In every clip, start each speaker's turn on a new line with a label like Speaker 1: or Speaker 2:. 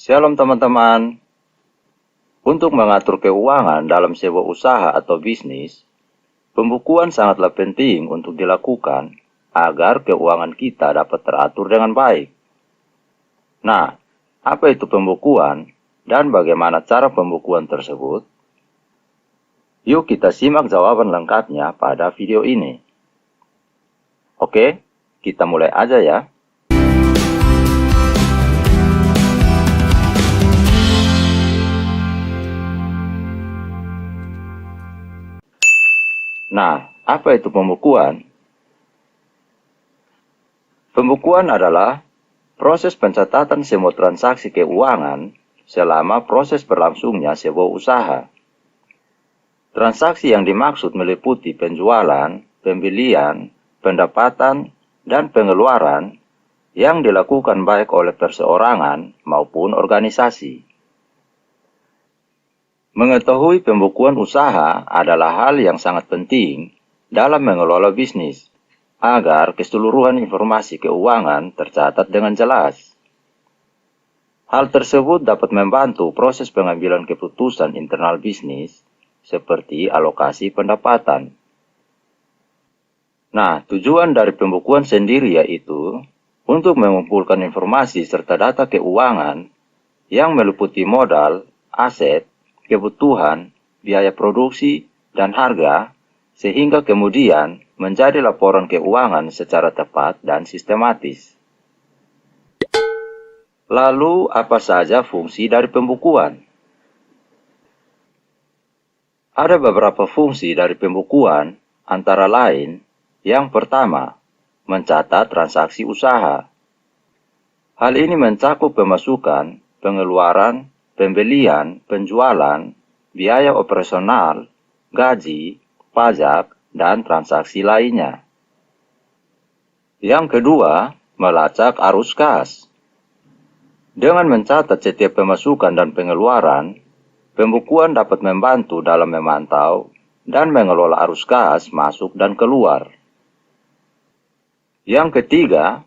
Speaker 1: Shalom teman-teman. Untuk mengatur keuangan dalam sebuah usaha atau bisnis, pembukuan sangatlah penting untuk dilakukan agar keuangan kita dapat teratur dengan baik. Nah, apa itu pembukuan dan bagaimana cara pembukuan tersebut? Yuk kita simak jawaban lengkapnya pada video ini. Oke, kita mulai aja ya. Nah, apa itu pembukuan? Pembukuan adalah proses pencatatan semua transaksi keuangan selama proses berlangsungnya sebuah usaha. Transaksi yang dimaksud meliputi penjualan, pembelian, pendapatan, dan pengeluaran yang dilakukan baik oleh perseorangan maupun organisasi. Mengetahui pembukuan usaha adalah hal yang sangat penting dalam mengelola bisnis, agar keseluruhan informasi keuangan tercatat dengan jelas. Hal tersebut dapat membantu proses pengambilan keputusan internal bisnis, seperti alokasi pendapatan. Nah, tujuan dari pembukuan sendiri yaitu untuk mengumpulkan informasi serta data keuangan yang meliputi modal, aset, kebutuhan, biaya produksi, dan harga, sehingga kemudian menjadi laporan keuangan secara tepat dan sistematis. Lalu, apa saja fungsi dari pembukuan? Ada beberapa fungsi dari pembukuan, antara lain, yang pertama, mencatat transaksi usaha. Hal ini mencakup pemasukan, pengeluaran, pembelian, penjualan, biaya operasional, gaji, pajak, dan transaksi lainnya. Yang kedua, melacak arus kas. Dengan mencatat setiap pemasukan dan pengeluaran, pembukuan dapat membantu dalam memantau dan mengelola arus kas masuk dan keluar. Yang ketiga,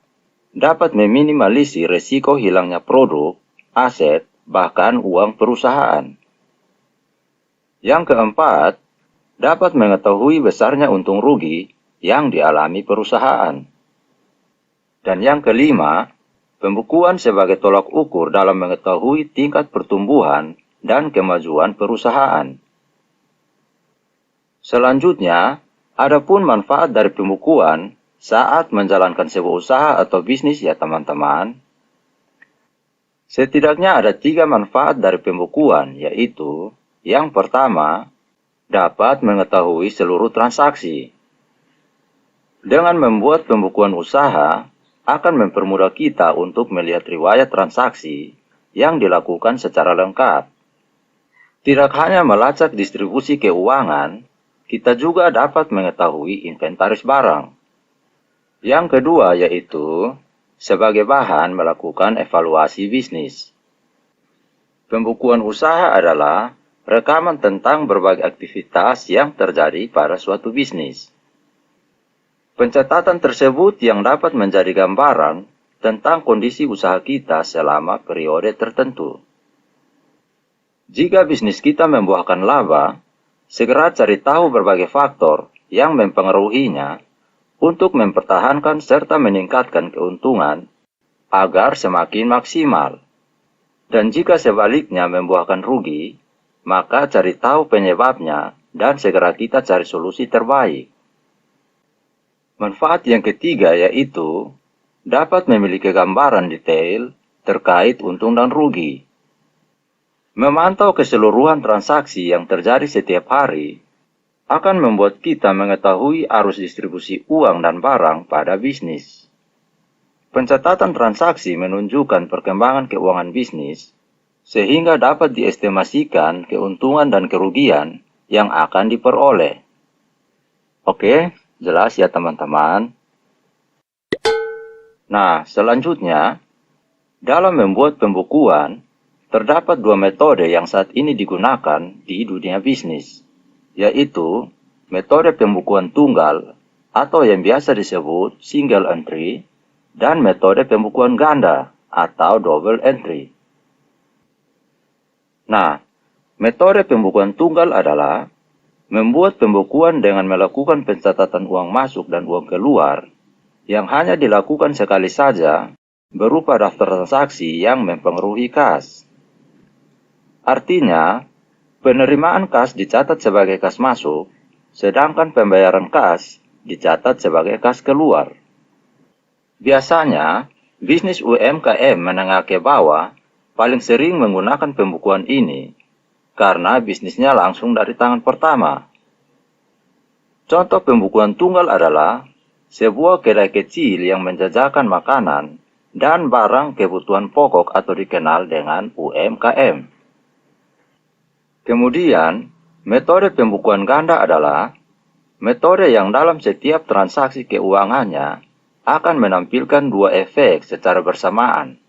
Speaker 1: dapat meminimalisir resiko hilangnya produk, aset, bahkan uang perusahaan. Yang keempat, dapat mengetahui besarnya untung rugi yang dialami perusahaan. Dan yang kelima, pembukuan sebagai tolak ukur dalam mengetahui tingkat pertumbuhan dan kemajuan perusahaan. Selanjutnya, adapun manfaat dari pembukuan saat menjalankan sebuah usaha atau bisnis ya teman-teman. Setidaknya ada 3 manfaat dari pembukuan, yaitu yang pertama, dapat mengetahui seluruh transaksi. Dengan membuat pembukuan usaha, akan mempermudah kita untuk melihat riwayat transaksi yang dilakukan secara lengkap. Tidak hanya melacak distribusi keuangan, kita juga dapat mengetahui inventaris barang. Yang kedua yaitu sebagai bahan melakukan evaluasi bisnis. Pembukuan usaha adalah rekaman tentang berbagai aktivitas yang terjadi pada suatu bisnis. Pencatatan tersebut yang dapat menjadi gambaran tentang kondisi usaha kita selama periode tertentu. Jika bisnis kita membuahkan laba, segera cari tahu berbagai faktor yang mempengaruhinya untuk mempertahankan serta meningkatkan keuntungan agar semakin maksimal. Dan jika sebaliknya membuahkan rugi, maka cari tahu penyebabnya dan segera kita cari solusi terbaik. Manfaat yang ketiga yaitu dapat memiliki gambaran detail terkait untung dan rugi. Memantau keseluruhan transaksi yang terjadi setiap hari akan membuat kita mengetahui arus distribusi uang dan barang pada bisnis. Pencatatan transaksi menunjukkan perkembangan keuangan bisnis, sehingga dapat diestimasikan keuntungan dan kerugian yang akan diperoleh. Oke, jelas ya teman-teman? Nah, selanjutnya, dalam membuat pembukuan, terdapat 2 metode yang saat ini digunakan di dunia bisnis, yaitu metode pembukuan tunggal atau yang biasa disebut single entry dan metode pembukuan ganda atau double entry. Nah, metode pembukuan tunggal adalah membuat pembukuan dengan melakukan pencatatan uang masuk dan uang keluar yang hanya dilakukan sekali saja berupa daftar transaksi yang mempengaruhi kas. Artinya, penerimaan kas dicatat sebagai kas masuk, sedangkan pembayaran kas dicatat sebagai kas keluar. Biasanya, bisnis UMKM menengah ke bawah paling sering menggunakan pembukuan ini karena bisnisnya langsung dari tangan pertama. Contoh pembukuan tunggal adalah sebuah kedai kecil yang menjajakan makanan dan barang kebutuhan pokok atau dikenal dengan UMKM. Kemudian, metode pembukuan ganda adalah metode yang dalam setiap transaksi keuangannya akan menampilkan dua efek secara bersamaan.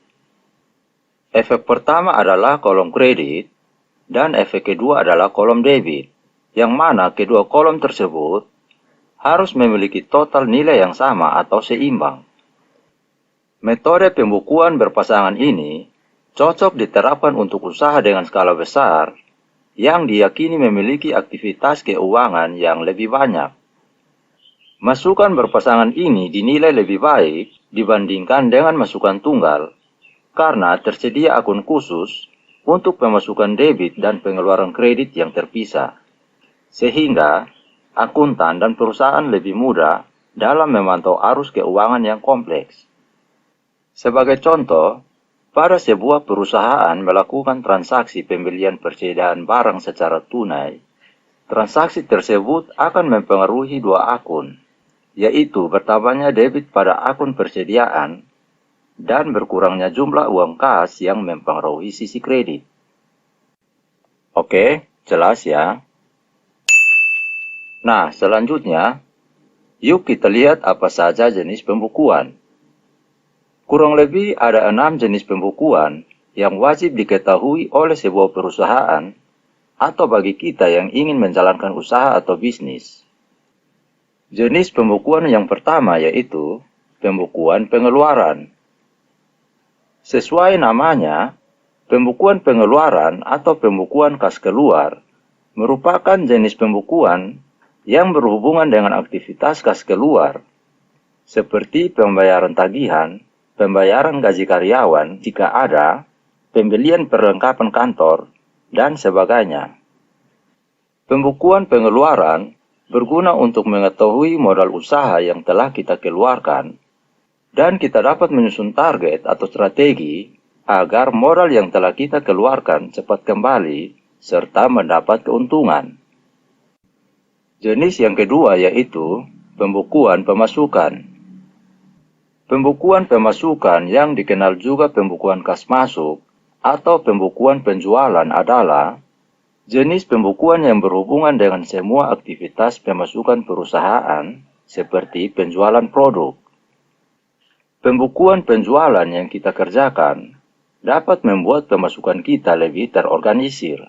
Speaker 1: Efek pertama adalah kolom kredit, dan efek kedua adalah kolom debit, yang mana kedua kolom tersebut harus memiliki total nilai yang sama atau seimbang. Metode pembukuan berpasangan ini cocok diterapkan untuk usaha dengan skala besar yang diyakini memiliki aktivitas keuangan yang lebih banyak. Masukan berpasangan ini dinilai lebih baik dibandingkan dengan masukan tunggal karena tersedia akun khusus untuk pemasukan debit dan pengeluaran kredit yang terpisah, sehingga akuntan dan perusahaan lebih mudah dalam memantau arus keuangan yang kompleks. Sebagai contoh, pada sebuah perusahaan melakukan transaksi pembelian persediaan barang secara tunai, transaksi tersebut akan mempengaruhi dua akun, yaitu bertambahnya debit pada akun persediaan dan berkurangnya jumlah uang kas yang mempengaruhi sisi kredit. Oke, jelas ya? Nah, selanjutnya, yuk kita lihat apa saja jenis pembukuan. Kurang lebih ada 6 jenis pembukuan yang wajib diketahui oleh sebuah perusahaan atau bagi kita yang ingin menjalankan usaha atau bisnis. Jenis pembukuan yang pertama yaitu pembukuan pengeluaran. Sesuai namanya, pembukuan pengeluaran atau pembukuan kas keluar merupakan jenis pembukuan yang berhubungan dengan aktivitas kas keluar, seperti pembayaran tagihan, pembayaran gaji karyawan jika ada, pembelian perlengkapan kantor, dan sebagainya. Pembukuan pengeluaran berguna untuk mengetahui modal usaha yang telah kita keluarkan, dan kita dapat menyusun target atau strategi agar modal yang telah kita keluarkan cepat kembali serta mendapat keuntungan. Jenis yang kedua yaitu pembukuan pemasukan. Pembukuan pemasukan yang dikenal juga pembukuan kas masuk atau pembukuan penjualan adalah jenis pembukuan yang berhubungan dengan semua aktivitas pemasukan perusahaan seperti penjualan produk. Pembukuan penjualan yang kita kerjakan dapat membuat pemasukan kita lebih terorganisir.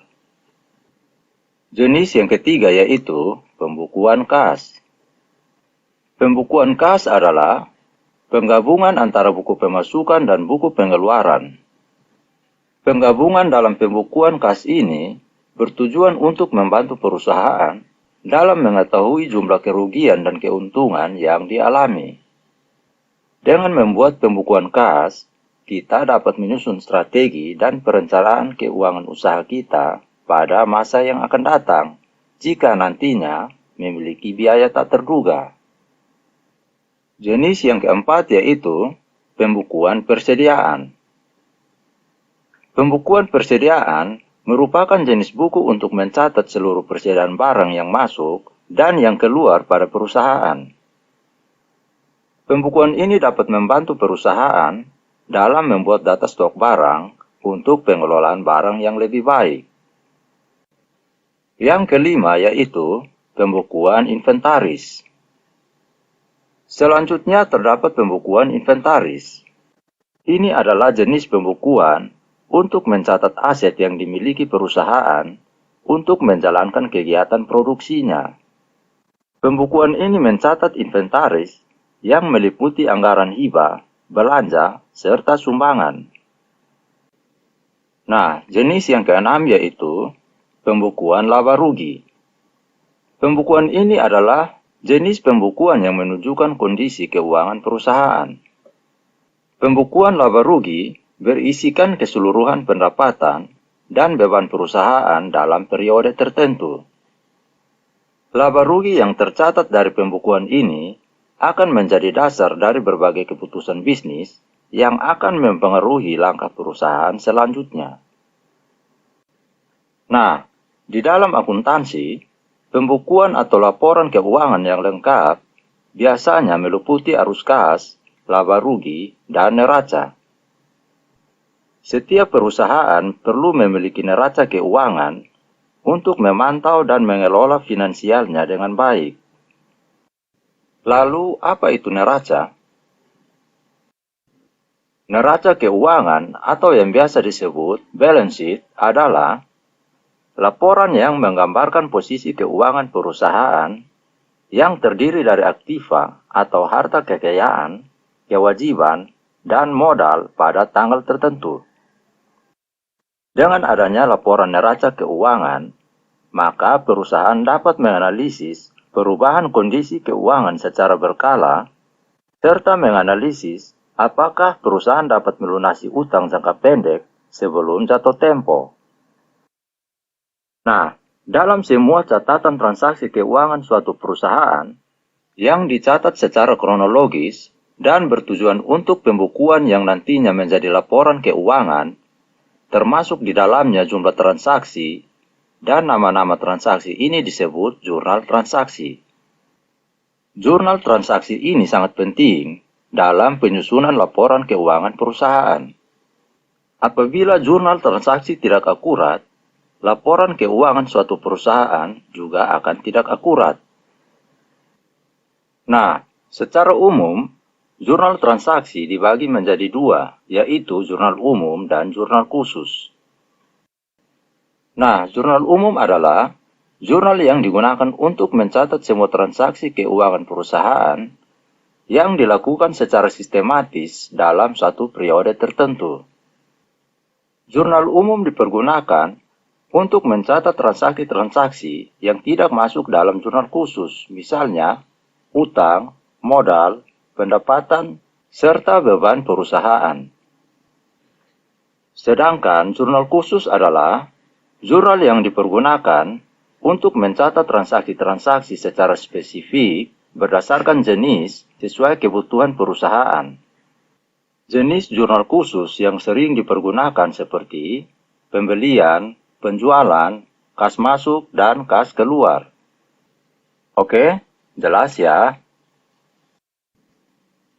Speaker 1: Jenis yang ketiga yaitu pembukuan kas. Pembukuan kas adalah penggabungan antara buku pemasukan dan buku pengeluaran. Penggabungan dalam pembukuan kas ini bertujuan untuk membantu perusahaan dalam mengetahui jumlah kerugian dan keuntungan yang dialami. Dengan membuat pembukuan kas, kita dapat menyusun strategi dan perencanaan keuangan usaha kita pada masa yang akan datang jika nantinya memiliki biaya tak terduga. Jenis yang keempat yaitu pembukuan persediaan. Pembukuan persediaan merupakan jenis buku untuk mencatat seluruh persediaan barang yang masuk dan yang keluar pada perusahaan. Pembukuan ini dapat membantu perusahaan dalam membuat data stok barang untuk pengelolaan barang yang lebih baik. Yang kelima yaitu pembukuan inventaris. Selanjutnya terdapat pembukuan inventaris. Ini adalah jenis pembukuan untuk mencatat aset yang dimiliki perusahaan untuk menjalankan kegiatan produksinya. Pembukuan ini mencatat inventaris yang meliputi anggaran hibah, belanja, serta sumbangan. Nah, jenis yang keenam yaitu pembukuan laba rugi. Pembukuan ini adalah jenis pembukuan yang menunjukkan kondisi keuangan perusahaan. Pembukuan laba rugi berisikan keseluruhan pendapatan dan beban perusahaan dalam periode tertentu. Laba rugi yang tercatat dari pembukuan ini akan menjadi dasar dari berbagai keputusan bisnis yang akan mempengaruhi langkah perusahaan selanjutnya. Nah, di dalam akuntansi, pembukuan atau laporan keuangan yang lengkap biasanya meliputi arus kas, laba rugi, dan neraca. Setiap perusahaan perlu memiliki neraca keuangan untuk memantau dan mengelola finansialnya dengan baik. Lalu, apa itu neraca? Neraca keuangan atau yang biasa disebut balance sheet adalah laporan yang menggambarkan posisi keuangan perusahaan yang terdiri dari aktiva atau harta kekayaan, kewajiban, dan modal pada tanggal tertentu. Dengan adanya laporan neraca keuangan, maka perusahaan dapat menganalisis perubahan kondisi keuangan secara berkala, serta menganalisis apakah perusahaan dapat melunasi utang jangka pendek sebelum jatuh tempo. Nah, dalam semua catatan transaksi keuangan suatu perusahaan yang dicatat secara kronologis dan bertujuan untuk pembukuan yang nantinya menjadi laporan keuangan, termasuk di dalamnya jumlah transaksi, dan nama-nama transaksi ini disebut jurnal transaksi. Jurnal transaksi ini sangat penting dalam penyusunan laporan keuangan perusahaan. Apabila jurnal transaksi tidak akurat, laporan keuangan suatu perusahaan juga akan tidak akurat. Nah, secara umum, jurnal transaksi dibagi menjadi dua, yaitu jurnal umum dan jurnal khusus. Nah, jurnal umum adalah jurnal yang digunakan untuk mencatat semua transaksi keuangan perusahaan yang dilakukan secara sistematis dalam satu periode tertentu. Jurnal umum dipergunakan untuk mencatat transaksi-transaksi yang tidak masuk dalam jurnal khusus, misalnya utang, modal, pendapatan, serta beban perusahaan. Sedangkan jurnal khusus adalah jurnal yang dipergunakan untuk mencatat transaksi-transaksi secara spesifik berdasarkan jenis sesuai kebutuhan perusahaan. Jenis jurnal khusus yang sering dipergunakan seperti pembelian, penjualan, kas masuk, dan kas keluar. Oke, jelas ya?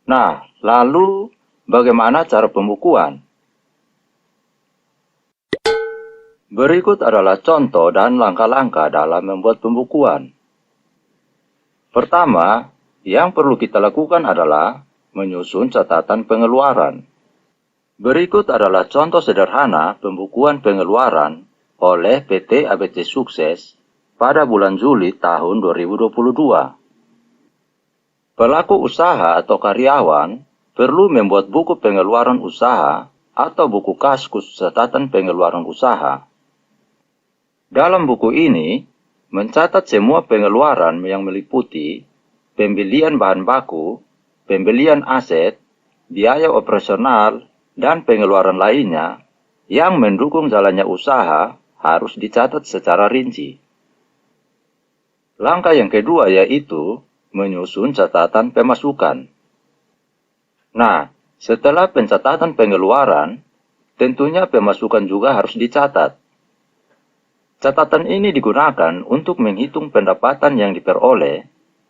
Speaker 1: Nah, lalu bagaimana cara pembukuan? Berikut adalah contoh dan langkah-langkah dalam membuat pembukuan. Pertama, yang perlu kita lakukan adalah menyusun catatan pengeluaran. Berikut adalah contoh sederhana pembukuan pengeluaran oleh PT ABC Sukses pada bulan Juli tahun 2022. Pelaku usaha atau karyawan perlu membuat buku pengeluaran usaha atau buku kas khusus catatan pengeluaran usaha. Dalam buku ini, mencatat semua pengeluaran yang meliputi pembelian bahan baku, pembelian aset, biaya operasional, dan pengeluaran lainnya yang mendukung jalannya usaha harus dicatat secara rinci. Langkah yang kedua yaitu menyusun catatan pemasukan. Nah, setelah pencatatan pengeluaran, tentunya pemasukan juga harus dicatat. Catatan ini digunakan untuk menghitung pendapatan yang diperoleh,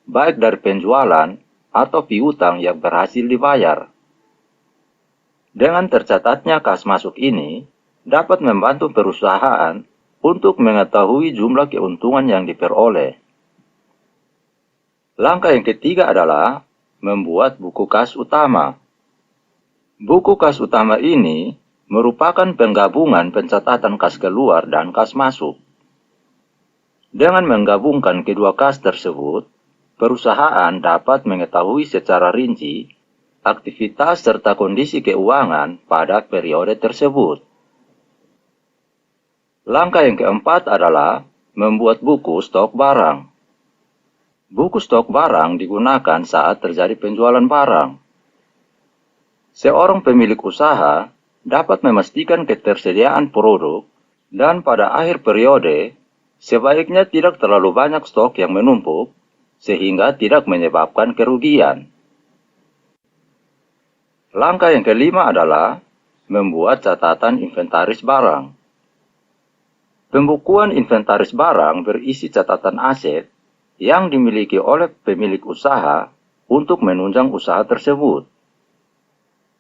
Speaker 1: baik dari penjualan atau piutang yang berhasil dibayar. Dengan tercatatnya kas masuk ini, dapat membantu perusahaan untuk mengetahui jumlah keuntungan yang diperoleh. Langkah yang ketiga adalah membuat buku kas utama. Buku kas utama ini merupakan penggabungan pencatatan kas keluar dan kas masuk. Dengan menggabungkan kedua kas tersebut, perusahaan dapat mengetahui secara rinci aktivitas serta kondisi keuangan pada periode tersebut. Langkah yang keempat adalah membuat buku stok barang. Buku stok barang digunakan saat terjadi penjualan barang. Seorang pemilik usaha dapat memastikan ketersediaan produk dan pada akhir periode, sebaiknya tidak terlalu banyak stok yang menumpuk sehingga tidak menyebabkan kerugian. Langkah yang kelima adalah membuat catatan inventaris barang. Pembukuan inventaris barang berisi catatan aset yang dimiliki oleh pemilik usaha untuk menunjang usaha tersebut.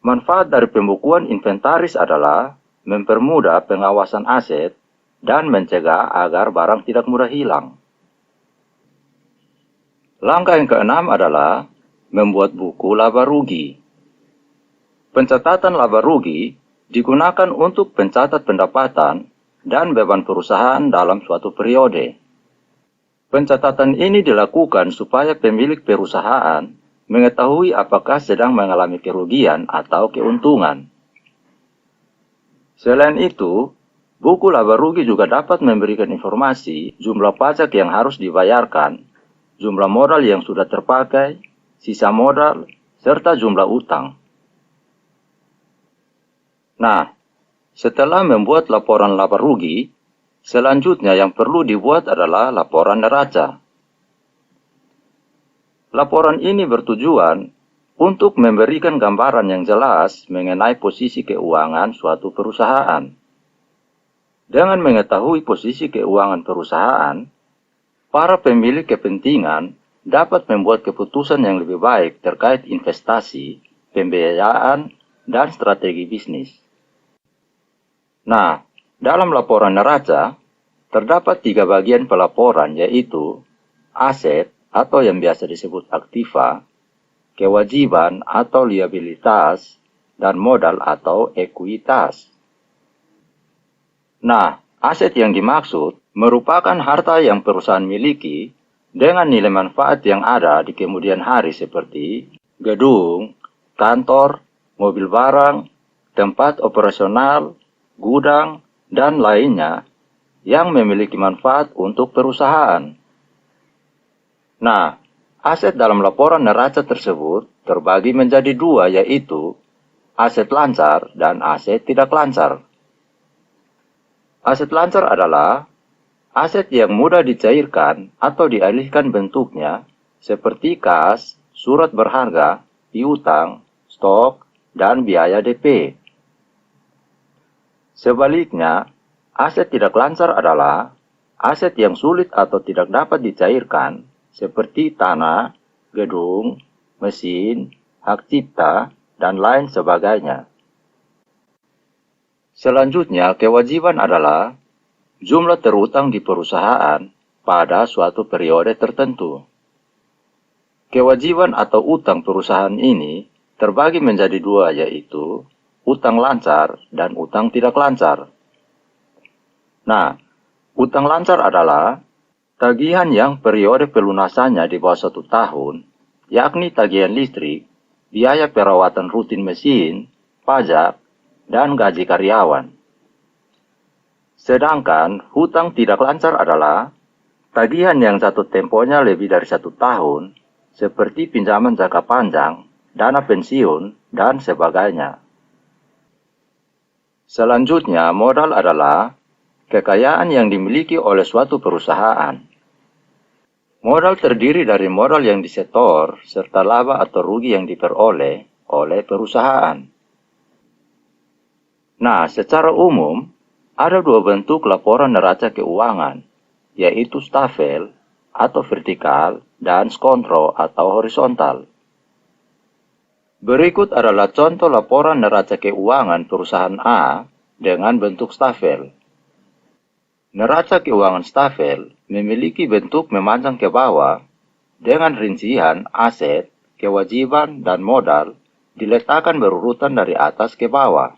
Speaker 1: Manfaat dari pembukuan inventaris adalah mempermudah pengawasan aset dan mencegah agar barang tidak mudah hilang. Langkah yang keenam adalah membuat buku laba rugi. Pencatatan laba rugi digunakan untuk pencatat pendapatan dan beban perusahaan dalam suatu periode. Pencatatan ini dilakukan supaya pemilik perusahaan mengetahui apakah sedang mengalami kerugian atau keuntungan. Selain itu, buku laba rugi juga dapat memberikan informasi jumlah pajak yang harus dibayarkan, jumlah modal yang sudah terpakai, sisa modal, serta jumlah utang. Nah, setelah membuat laporan laba rugi, selanjutnya yang perlu dibuat adalah laporan neraca. Laporan ini bertujuan untuk memberikan gambaran yang jelas mengenai posisi keuangan suatu perusahaan. Dengan mengetahui posisi keuangan perusahaan, para pemilik kepentingan dapat membuat keputusan yang lebih baik terkait investasi, pembiayaan, dan strategi bisnis. Nah, dalam laporan neraca, terdapat 3 bagian pelaporan yaitu aset atau yang biasa disebut aktiva, kewajiban atau liabilitas, dan modal atau ekuitas. Nah, aset yang dimaksud merupakan harta yang perusahaan miliki dengan nilai manfaat yang ada di kemudian hari seperti gedung, kantor, mobil barang, tempat operasional, gudang, dan lainnya yang memiliki manfaat untuk perusahaan. Nah, aset dalam laporan neraca tersebut terbagi menjadi 2 yaitu aset lancar dan aset tidak lancar. Aset lancar adalah aset yang mudah dicairkan atau dialihkan bentuknya seperti kas, surat berharga, piutang, stok, dan biaya DP. Sebaliknya, aset tidak lancar adalah aset yang sulit atau tidak dapat dicairkan seperti tanah, gedung, mesin, hak cipta, dan lain sebagainya. Selanjutnya, kewajiban adalah jumlah terutang di perusahaan pada suatu periode tertentu. Kewajiban atau utang perusahaan ini terbagi menjadi 2 yaitu utang lancar dan utang tidak lancar. Nah, utang lancar adalah tagihan yang periode pelunasannya di bawah 1 tahun, yakni tagihan listrik, biaya perawatan rutin mesin, pajak, dan gaji karyawan. Sedangkan hutang tidak lancar adalah tagihan yang jatuh temponya lebih dari 1 tahun, seperti pinjaman jangka panjang, dana pensiun, dan sebagainya. Selanjutnya, modal adalah kekayaan yang dimiliki oleh suatu perusahaan. Modal terdiri dari modal yang disetor serta laba atau rugi yang diperoleh oleh perusahaan. Nah, secara umum, ada 2 bentuk laporan neraca keuangan, yaitu stafel atau vertikal dan skontro atau horizontal. Berikut adalah contoh laporan neraca keuangan perusahaan A dengan bentuk stafel. Neraca keuangan stafel memiliki bentuk memanjang ke bawah dengan rincian aset, kewajiban, dan modal diletakkan berurutan dari atas ke bawah.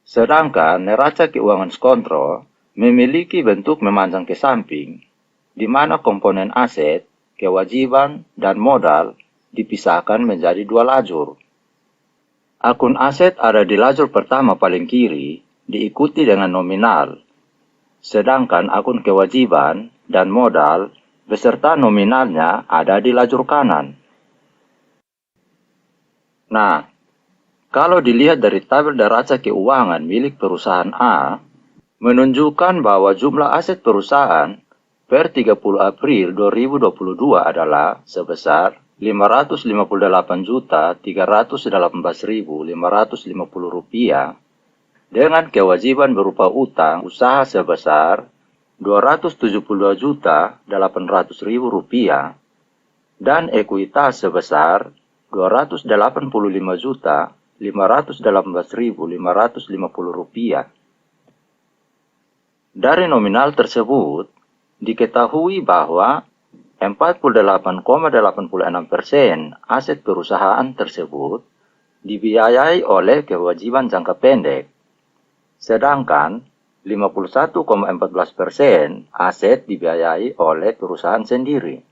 Speaker 1: Sedangkan neraca keuangan skontro memiliki bentuk memanjang ke samping, di mana komponen aset, kewajiban, dan modal dipisahkan menjadi 2 lajur. Akun aset ada di lajur pertama paling kiri diikuti dengan nominal, sedangkan akun kewajiban dan modal beserta nominalnya ada di lajur kanan. Nah, kalau dilihat dari tabel neraca keuangan milik perusahaan A, menunjukkan bahwa jumlah aset perusahaan per 30 April 2022 adalah sebesar Rp558.318.550 dengan kewajiban berupa utang usaha sebesar Rp272.800.000 dan ekuitas sebesar Rp285.518.550. Dari nominal tersebut, diketahui bahwa 48,86% aset perusahaan tersebut dibiayai oleh kewajiban jangka pendek, sedangkan 51,14% aset dibiayai oleh perusahaan sendiri.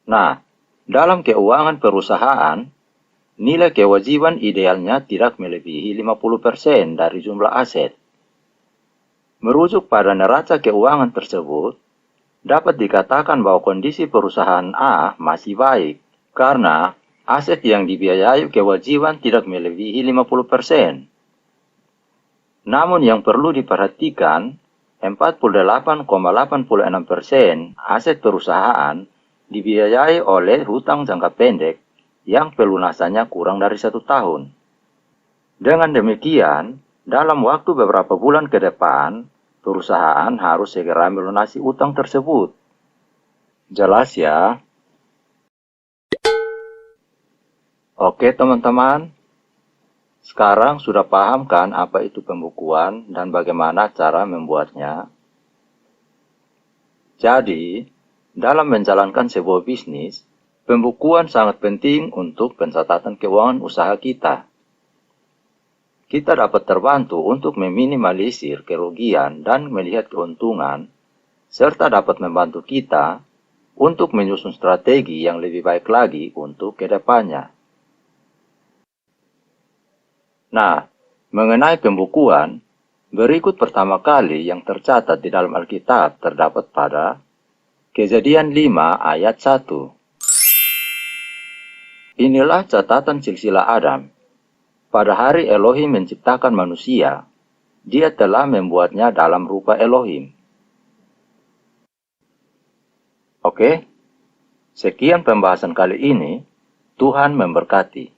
Speaker 1: Nah, dalam keuangan perusahaan, nilai kewajiban idealnya tidak melebihi 50% dari jumlah aset. Merujuk pada neraca keuangan tersebut, dapat dikatakan bahwa kondisi perusahaan A masih baik, karena aset yang dibiayai kewajiban tidak melebihi 50%. Namun yang perlu diperhatikan, 48,86% aset perusahaan dibiayai oleh hutang jangka pendek yang pelunasannya kurang dari 1 tahun. Dengan demikian, dalam waktu beberapa bulan ke depan, perusahaan harus segera melunasi utang tersebut. Jelas ya? Oke teman-teman, sekarang sudah paham kan apa itu pembukuan dan bagaimana cara membuatnya? Jadi, dalam menjalankan sebuah bisnis, pembukuan sangat penting untuk pencatatan keuangan usaha kita. Kita dapat terbantu untuk meminimalisir kerugian dan melihat keuntungan, serta dapat membantu kita untuk menyusun strategi yang lebih baik lagi untuk kedepannya. Nah, mengenai pembukuan, berikut pertama kali yang tercatat di dalam Alkitab terdapat pada Kejadian 5 ayat 1. Inilah catatan silsilah Adam. Pada hari Elohim menciptakan manusia, Dia telah membuatnya dalam rupa Elohim. Oke, sekian pembahasan kali ini. Tuhan memberkati.